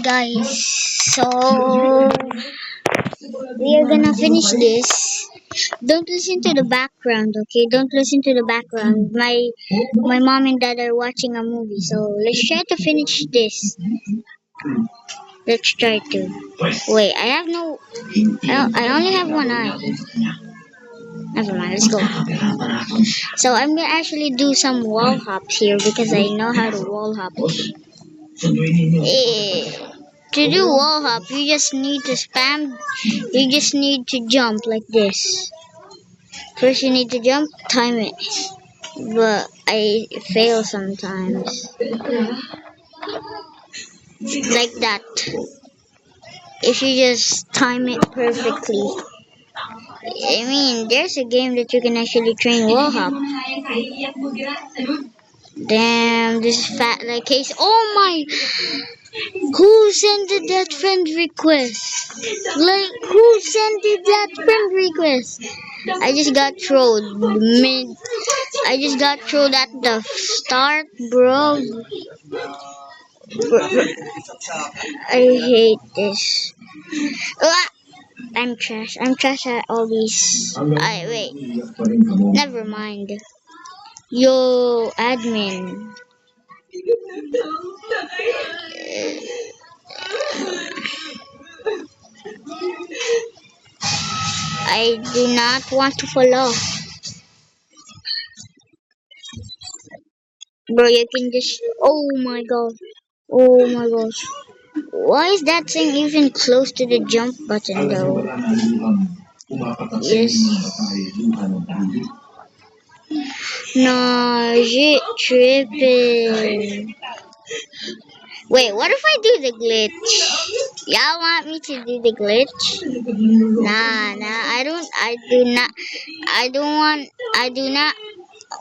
Guys, so we are gonna finish this. Don't listen to the background, okay? Don't listen to the background. My mom and dad are watching a movie, so let's try to finish this. Let's try to. Wait, I have no. I only have one eye. Never mind. Let's go. So I'm gonna actually do some wall hops here because I know how to wall hop. To do wall hop, you just need to spam. You just need to jump like this. First, you need to jump, time it. But I fail sometimes. Like that. If you just time it perfectly. I mean, there's a game that you can actually train wall hop. Damn, this is fat like case. Oh my! Who sent that friend request? Like, who sent that friend request? I just got trolled. I just got trolled at the start, bro. I hate this. Ah, I'm trash. I'm trash at all these. Wait. Never mind. Yo, admin. I do not want to follow. Bro, you can just. Oh my god. Oh my gosh. Why is that thing even close to the jump button though? Yes. No, shit tripping. Wait, what if I do the glitch? Y'all want me to do the glitch? Nah, I do not.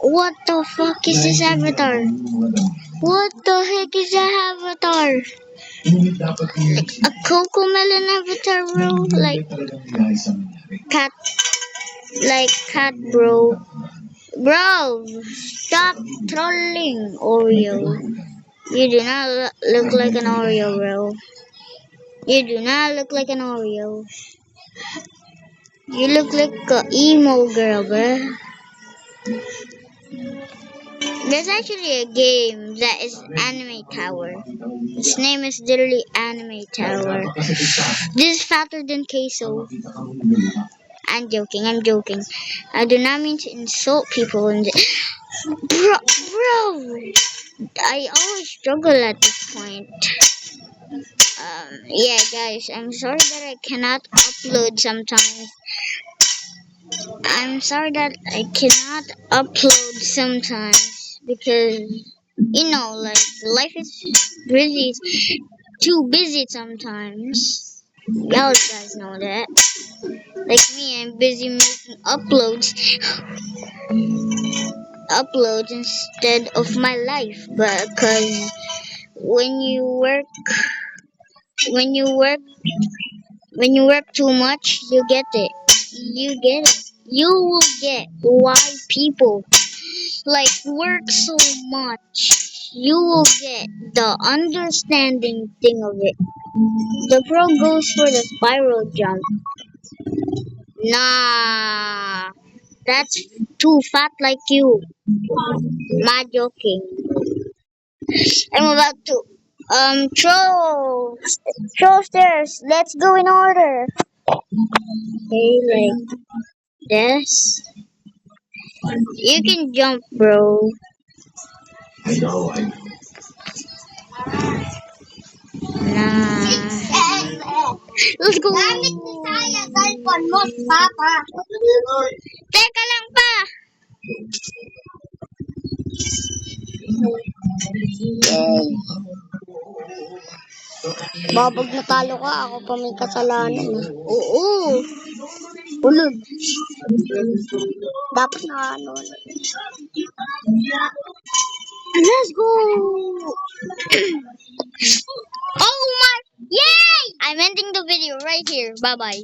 What the fuck is this avatar? What the heck is that avatar? Like a Coco Melon avatar, bro? Cat, like cat, bro. Bro, stop trolling, Oreo. You do not look like an Oreo, bro. You do not look like an Oreo. You look like a emo girl, bro. There's actually a game that is Anime Tower. Its name is literally Anime Tower. This is fatter than queso. I'm joking, I'm joking. I do not mean to insult people in this. Bro! I always struggle at this point. Yeah, guys, I'm sorry that I cannot upload sometimes. I'm sorry that I cannot upload sometimes because like life is really too busy sometimes. Y'all guys know that. Like me, I'm busy making uploads instead of my life. But because when you work, when you work, when you work too much, you get it. You get it. You will get why people like work so much. You will get the understanding thing of it. The pro goes for the spiral jump. Nah, that's too fat like you. Not joking. I'm about to troll stairs. Let's go in order. Okay, like this. You can jump, bro. Nah. Let's go. Teka lang pa. Yay. Babag natalo ka, ako pa may kasalanan. Oo. Ulog. Dapat na ano. Let's go. Oh my. Yay! I'm ending the video right here. Bye-bye.